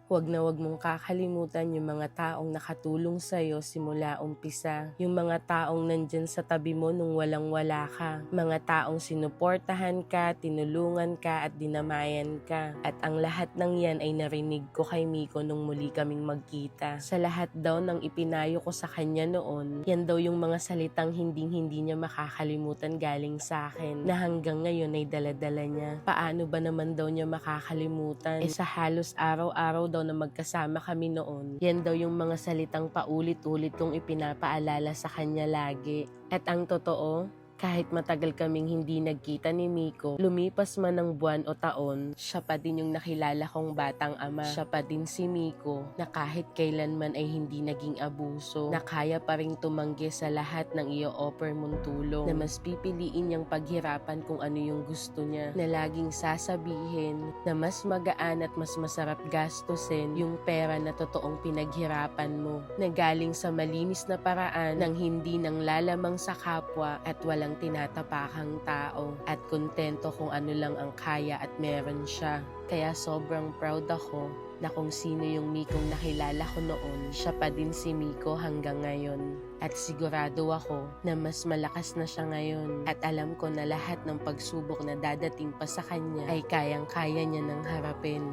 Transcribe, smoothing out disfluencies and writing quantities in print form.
Huwag na huwag mong kakalimutan yung mga taong nakatulong sa'yo simula umpisa. Yung mga taong nandyan sa tabi mo nung walang-wala ka. Mga taong sinuportahan ka, tinulungan ka at dinamayan ka. At ang lahat ng yan ay narinig ko kay Miko nung muli kaming magkita. Sa lahat daw ng ipinayo ko sa kanya noon, yan daw yung mga salitang hindi niya makakalimutan galing sa akin na hanggang ngayon ay daladala niya. Paano ba naman daw niya makakalimutan? Sa halos araw-araw daw na magkasama kami noon, yan daw yung mga salitang paulit-ulit kong ipinapaalala sa kanya lagi. At ang totoo, kahit matagal kaming hindi nagkita ni Miko, lumipas man ng buwan o taon, siya pa din yung nakilala kong batang ama. Siya pa din si Miko na kahit kailanman ay hindi naging abuso, na kaya pa rin tumanggi sa lahat ng i-offer mong tulong, na mas pipiliin niyang paghirapan kung ano yung gusto niya, na laging sasabihin na mas magaan at mas masarap gastusin yung pera na totoong pinaghirapan mo, na galing sa malinis na paraan ng hindi nang lalamang sa kapwa at walang tinatapakang tao, at kontento kung ano lang ang kaya at meron siya. Kaya sobrang proud ako na kung sino yung Mikong nakilala ko noon, siya pa din si Miko hanggang ngayon. At sigurado ako na mas malakas na siya ngayon, at alam ko na lahat ng pagsubok na dadating pa sa kanya ay kayang-kaya niya nang harapin.